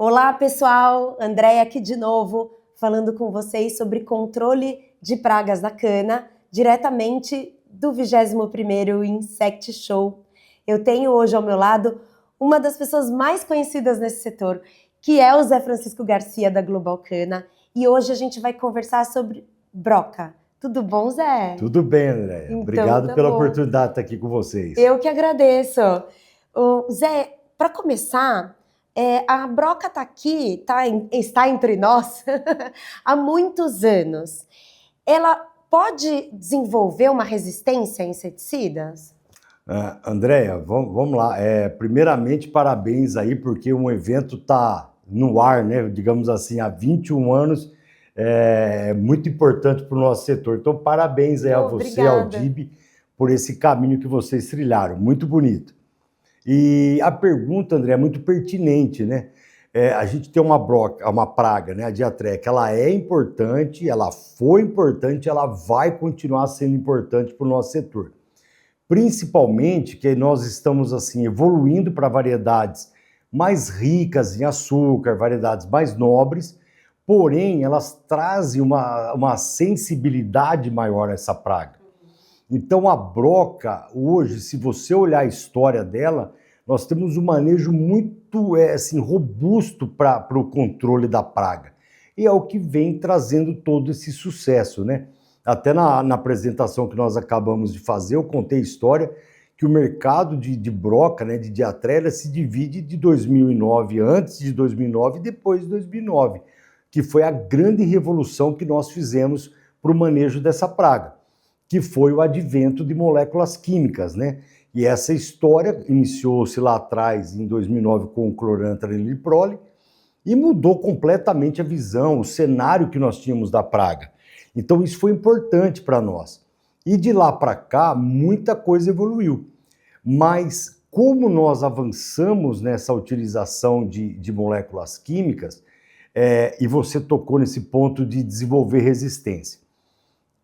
Olá, pessoal! Andréia aqui de novo, falando com vocês sobre controle de pragas da cana, diretamente do 21º Insect Show. Eu tenho hoje ao meu lado uma das pessoas mais conhecidas nesse setor, que é o Zé Francisco Garcia, da Global Cana, e hoje a gente vai conversar sobre broca. Tudo bom, Zé? Tudo bem, Andréia. Então, obrigado pela oportunidade de estar aqui com vocês. Eu que agradeço. Zé, para começar, a broca está aqui, está entre nós há muitos anos. Ela pode desenvolver uma resistência a inseticidas? Andréia, vamos lá. Primeiramente, parabéns aí, porque um evento está no ar, né? Digamos assim, há 21 anos. É muito importante para o nosso setor. Então, parabéns aí a você, ao DIB, por esse caminho que vocês trilharam. Muito bonito. E a pergunta, André, é muito pertinente, né? A gente tem uma praga, né? A diatreia, que ela é importante, ela foi importante, ela vai continuar sendo importante para o nosso setor. Principalmente que nós estamos assim evoluindo para variedades mais ricas em açúcar, variedades mais nobres, porém elas trazem uma sensibilidade maior a essa praga. Então a broca, hoje, se você olhar a história dela, nós temos um manejo muito robusto para o controle da praga. E é o que vem trazendo todo esse sucesso, né? Até na apresentação que nós acabamos de fazer, eu contei a história que o mercado de broca, né, de diatreia, se divide de 2009, antes de 2009 e depois de 2009, que foi a grande revolução que nós fizemos para o manejo dessa praga, que foi o advento de moléculas químicas, né? E essa história iniciou-se lá atrás, em 2009, com o clorantraniprole, e mudou completamente a visão, o cenário que nós tínhamos da praga. Então isso foi importante para nós. E de lá para cá, muita coisa evoluiu. Mas como nós avançamos nessa utilização de moléculas químicas, e você tocou nesse ponto de desenvolver resistência.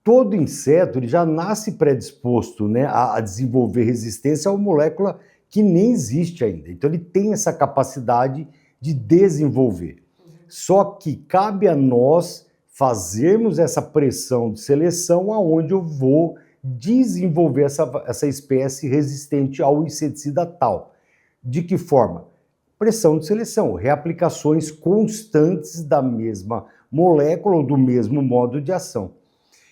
Todo inseto ele já nasce predisposto, né, a desenvolver resistência a uma molécula que nem existe ainda. Então ele tem essa capacidade de desenvolver. Só que cabe a nós fazermos essa pressão de seleção aonde eu vou desenvolver essa espécie resistente ao inseticida tal. De que forma? Pressão de seleção, reaplicações constantes da mesma molécula ou do mesmo modo de ação.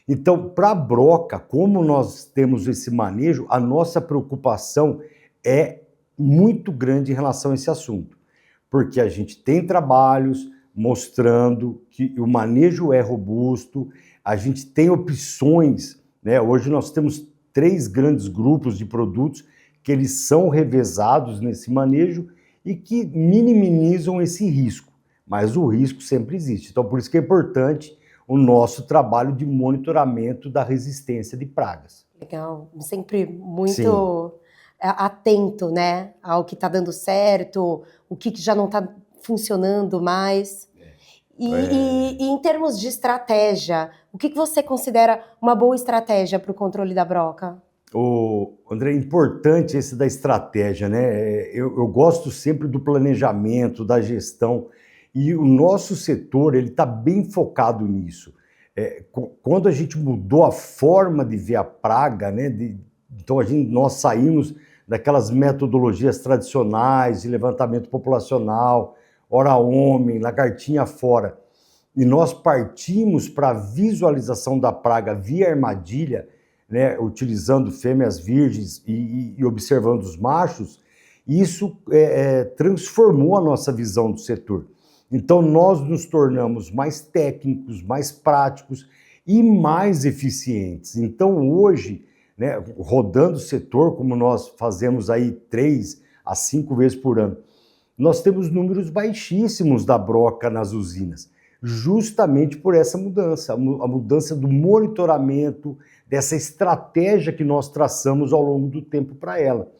Então, para a broca, como nós temos esse manejo, a nossa preocupação é muito grande em relação a esse assunto, porque a gente tem trabalhos mostrando que o manejo é robusto, a gente tem opções, né? Hoje nós temos 3 grandes grupos de produtos que eles são revezados nesse manejo e que minimizam esse risco, mas o risco sempre existe. Então, por isso que é importante o nosso trabalho de monitoramento da resistência de pragas. Legal, sempre muito atento, né, ao que está dando certo, o que já não está funcionando mais. E em termos de estratégia, o que você considera uma boa estratégia para o controle da broca? André, é importante esse da estratégia, né? Eu gosto sempre do planejamento, da gestão, e o nosso setor ele está bem focado nisso. Quando a gente mudou a forma de ver a praga, né? Então nós saímos daquelas metodologias tradicionais de levantamento populacional, hora homem, lagartinha fora, e nós partimos para a visualização da praga via armadilha, né, utilizando fêmeas virgens e observando os machos. Isso transformou a nossa visão do setor. Então nós nos tornamos mais técnicos, mais práticos e mais eficientes. Então hoje, né, rodando o setor, como nós fazemos aí 3 a 5 vezes por ano, nós temos números baixíssimos da broca nas usinas, justamente por essa mudança, a mudança do monitoramento, dessa estratégia que nós traçamos ao longo do tempo para ela.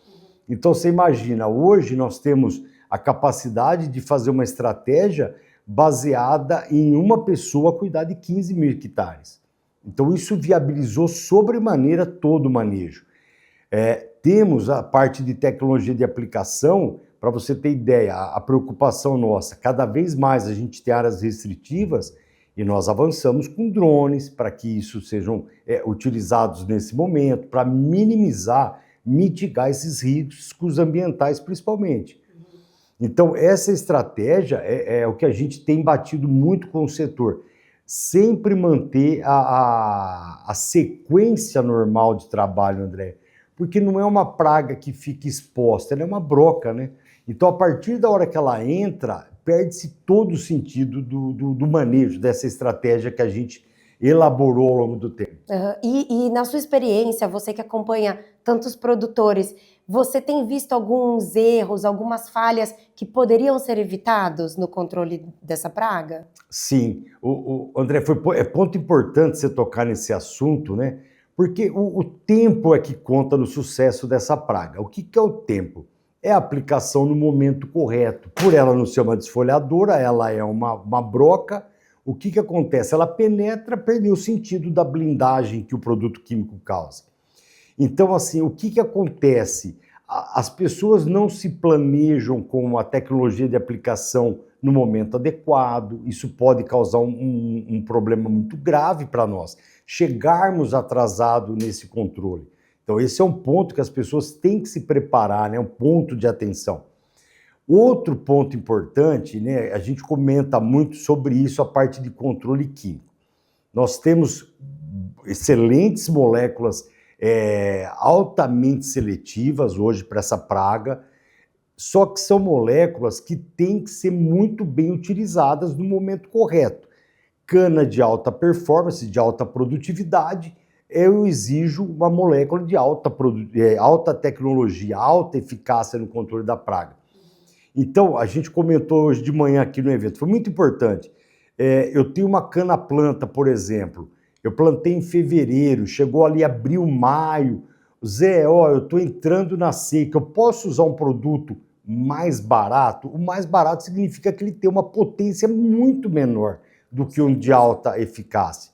Então você imagina, hoje nós temos a capacidade de fazer uma estratégia baseada em uma pessoa cuidar de 15 mil hectares. Então isso viabilizou sobremaneira todo o manejo. Temos a parte de tecnologia de aplicação Para você ter ideia, a preocupação nossa, cada vez mais a gente tem áreas restritivas e nós avançamos com drones para que isso sejam utilizados nesse momento, para minimizar, mitigar esses riscos ambientais principalmente. Então, essa estratégia é o que a gente tem batido muito com o setor. Sempre manter a sequência normal de trabalho, André, porque não é uma praga que fica exposta, ela é uma broca, né? Então, a partir da hora que ela entra, perde-se todo o sentido do manejo, dessa estratégia que a gente elaborou ao longo do tempo. E na sua experiência, você que acompanha tantos produtores, você tem visto alguns erros, algumas falhas que poderiam ser evitados no controle dessa praga? Sim, André, é ponto importante você tocar nesse assunto, né? Porque o tempo é que conta no sucesso dessa praga. O que é o tempo? É a aplicação no momento correto. Por ela não ser uma desfolhadora, ela é uma broca. O que acontece? Ela penetra, perdeu o sentido da blindagem que o produto químico causa. Então, assim, o que acontece? As pessoas não se planejam com a tecnologia de aplicação no momento adequado. Isso pode causar um problema muito grave para nós, chegarmos atrasados nesse controle. Então, esse é um ponto que as pessoas têm que se preparar, né? Um ponto de atenção. Outro ponto importante, né? A gente comenta muito sobre isso, a parte de controle químico. Nós temos excelentes moléculas altamente seletivas hoje para essa praga, só que são moléculas que têm que ser muito bem utilizadas no momento correto. Cana de alta performance, de alta produtividade, eu exijo uma molécula de alta tecnologia, alta eficácia no controle da praga. Então, a gente comentou hoje de manhã aqui no evento, foi muito importante. Eu tenho uma cana-planta, por exemplo, eu plantei em fevereiro, chegou ali abril, maio, Zé, eu estou entrando na seca, eu posso usar um produto mais barato? O mais barato significa que ele tem uma potência muito menor do que um de alta eficácia.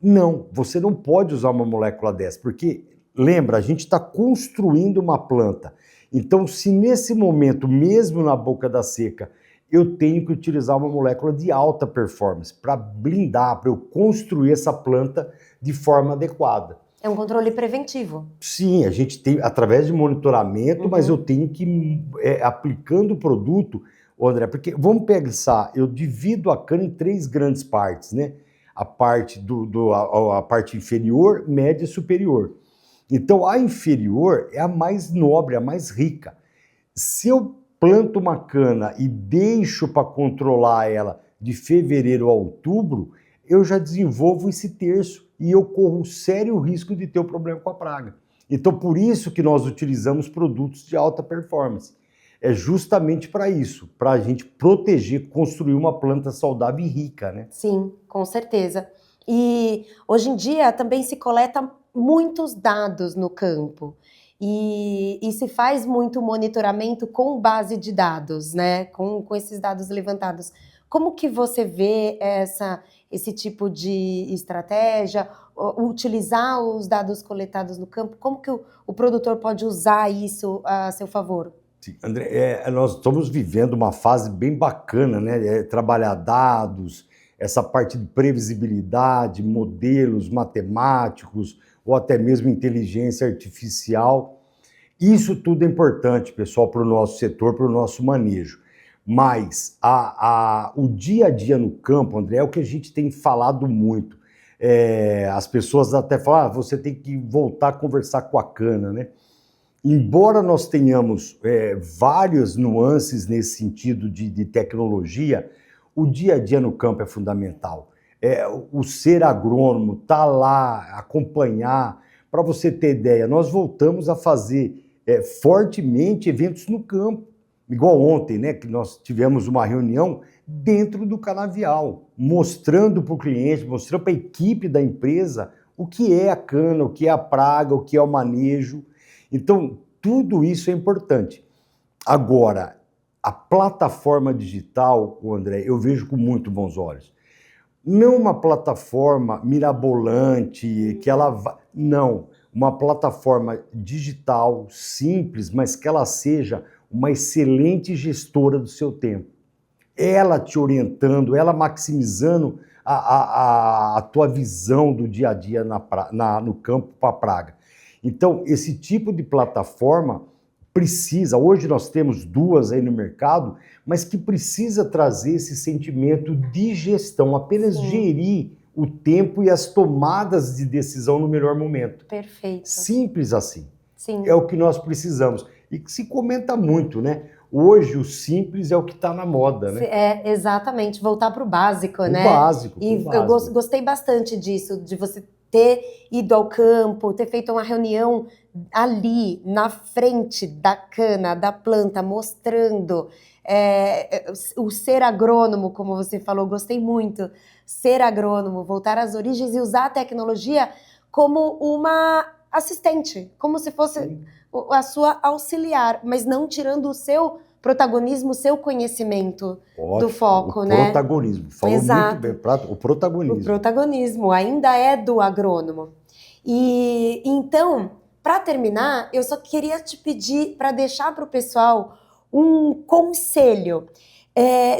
Não, você não pode usar uma molécula dessa, porque, lembra, a gente está construindo uma planta. Então, se nesse momento, mesmo na boca da seca, eu tenho que utilizar uma molécula de alta performance para blindar, para eu construir essa planta de forma adequada. É um controle preventivo. Sim, a gente tem, através de monitoramento, mas eu tenho que ir aplicando o produto, André, porque vamos pensar, eu divido a cana em 3 grandes partes, né? A parte, a parte inferior, média e superior. Então, a inferior é a mais nobre, a mais rica. Se eu planto uma cana e deixo para controlar ela de fevereiro a outubro, eu já desenvolvo esse terço e eu corro sério risco de ter um problema com a praga. Então, por isso que nós utilizamos produtos de alta performance. É justamente para isso, para a gente proteger, construir uma planta saudável e rica, né? Sim, com certeza. E hoje em dia também se coleta muitos dados no campo e se faz muito monitoramento com base de dados, né? Com esses dados levantados. Como que você vê esse tipo de estratégia, utilizar os dados coletados no campo? Como que o produtor pode usar isso a seu favor? Sim, André, nós estamos vivendo uma fase bem bacana, né? Trabalhar dados, essa parte de previsibilidade, modelos matemáticos ou até mesmo inteligência artificial. Isso tudo é importante, pessoal, para o nosso setor, para o nosso manejo. Mas o dia a dia no campo, André, é o que a gente tem falado muito. As pessoas até falam, você tem que voltar a conversar com a cana, né? Embora nós tenhamos várias nuances nesse sentido de tecnologia, o dia a dia no campo é fundamental. O ser agrônomo, tá lá, acompanhar. Para você ter ideia, nós voltamos a fazer fortemente eventos no campo. Igual ontem, né, que nós tivemos uma reunião dentro do canavial, mostrando para o cliente, mostrando para a equipe da empresa o que é a cana, o que é a praga, o que é o manejo. Então, tudo isso é importante. Agora, a plataforma digital, André, eu vejo com muito bons olhos. Não uma plataforma mirabolante, que ela vai... Não, uma plataforma digital, simples, mas que ela seja uma excelente gestora do seu tempo. Ela te orientando, ela maximizando a tua visão do dia a dia no campo para a praga. Então, esse tipo de plataforma precisa, hoje nós temos 2 aí no mercado, mas que precisa trazer esse sentimento de gestão, apenas gerir o tempo e as tomadas de decisão no melhor momento. Perfeito. Simples assim. Sim. É o que nós precisamos. E que se comenta muito, né? Hoje o simples é o que está na moda, né? É, exatamente, voltar para o básico, né? Básico. E eu gostei bastante disso, de você ter ido ao campo, ter feito uma reunião ali, na frente da cana, da planta, mostrando o ser agrônomo, como você falou, gostei muito. Ser agrônomo, voltar às origens e usar a tecnologia como uma assistente, como se fosse a sua auxiliar, mas não tirando o seu protagonismo, o seu conhecimento do foco, né? Protagonismo. Falou muito bem, o protagonismo. O protagonismo ainda é do agrônomo. E então, para terminar, eu só queria te pedir para deixar para o pessoal um conselho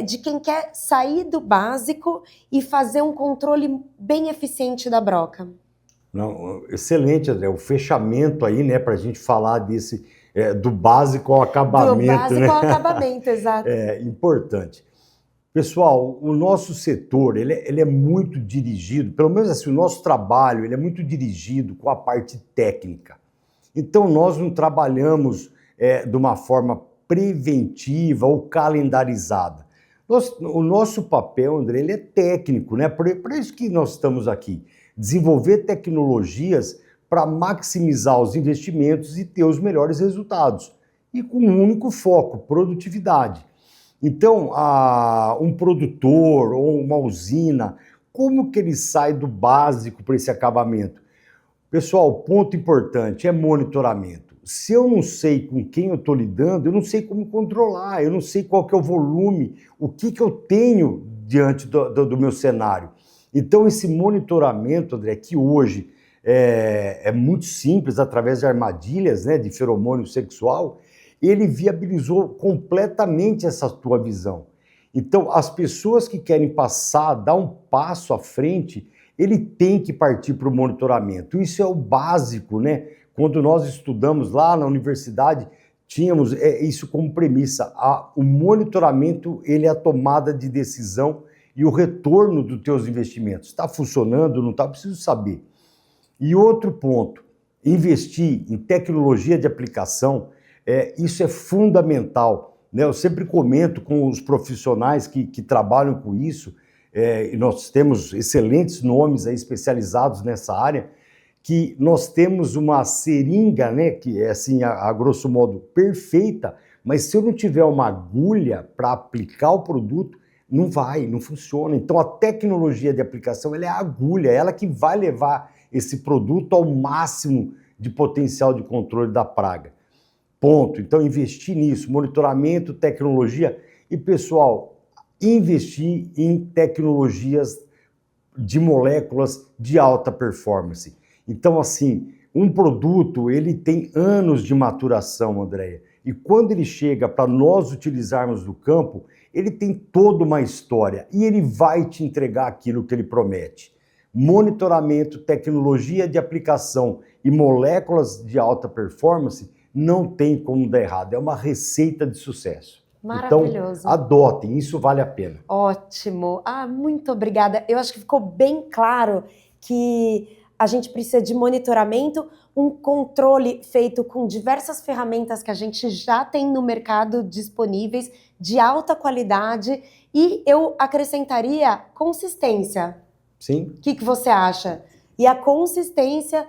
de quem quer sair do básico e fazer um controle bem eficiente da broca. Não, excelente, André. O fechamento aí, né, para a gente falar desse do básico ao acabamento. Do básico, né? Ao acabamento, exato. É importante. Pessoal, o nosso setor, ele é muito dirigido, pelo menos assim, o nosso trabalho, ele é muito dirigido com a parte técnica. Então, nós não trabalhamos de uma forma preventiva ou calendarizada. O nosso papel, André, ele é técnico, né? Por isso que nós estamos aqui. Desenvolver tecnologias para maximizar os investimentos e ter os melhores resultados. E com um único foco, produtividade. Então, um produtor ou uma usina, como que ele sai do básico para esse acabamento? Pessoal, ponto importante é monitoramento. Se eu não sei com quem eu estou lidando, eu não sei como controlar, eu não sei qual que é o volume, o que eu tenho diante do meu cenário. Então, esse monitoramento, André, que hoje é muito simples, através de armadilhas, né, de feromônio sexual, ele viabilizou completamente essa tua visão. Então, as pessoas que querem passar, dar um passo à frente, ele tem que partir para o monitoramento. Isso é o básico, né? Quando nós estudamos lá na universidade, tínhamos isso como premissa. O monitoramento, ele é a tomada de decisão e o retorno dos teus investimentos. Está funcionando, não está? Preciso saber. E outro ponto, investir em tecnologia de aplicação, isso é fundamental, né? Eu sempre comento com os profissionais que trabalham com isso, e nós temos excelentes nomes aí especializados nessa área, que nós temos uma seringa, né, que é assim, a grosso modo, perfeita, mas se eu não tiver uma agulha para aplicar o produto, não funciona. Então a tecnologia de aplicação, ela é a agulha, ela que vai levar esse produto ao máximo de potencial de controle da praga. Ponto. Então investir nisso, monitoramento, tecnologia e, pessoal, investir em tecnologias de moléculas de alta performance. Então, assim, um produto, ele tem anos de maturação, Andréia, e quando ele chega para nós utilizarmos no campo, ele tem toda uma história e ele vai te entregar aquilo que ele promete. Monitoramento, tecnologia de aplicação e moléculas de alta performance não tem como dar errado, é uma receita de sucesso. Maravilhoso. Então, adotem, isso vale a pena. Ótimo. Muito obrigada. Eu acho que ficou bem claro que a gente precisa de monitoramento, um controle feito com diversas ferramentas que a gente já tem no mercado disponíveis, de alta qualidade, e eu acrescentaria consistência. Sim. O que você acha? E a consistência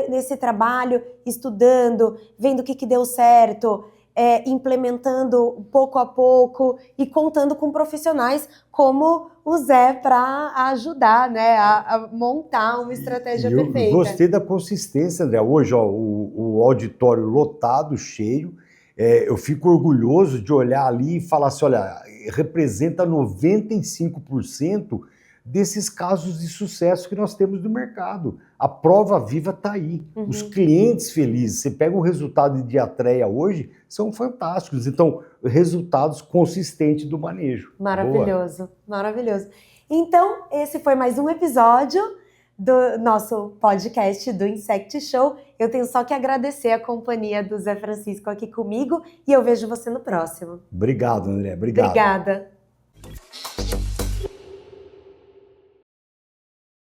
nesse trabalho, estudando, vendo o que deu certo, implementando pouco a pouco e contando com profissionais como o Zé para ajudar, né, a montar uma estratégia perfeita. Eu gostei da consistência, André. Hoje, ó, o auditório lotado, cheio, eu fico orgulhoso de olhar ali e falar assim, olha, representa 95% desses casos de sucesso que nós temos no mercado. A prova viva está aí. Os clientes felizes. Você pega o resultado de Diatreia hoje, são fantásticos. Então, resultados consistentes do manejo. Maravilhoso, Boa. maravilhoso. Então, esse foi mais um episódio do nosso podcast do Insect Show. Eu tenho só que agradecer a companhia do Zé Francisco aqui comigo e eu vejo você no próximo. Obrigado, André. Obrigado. Obrigada.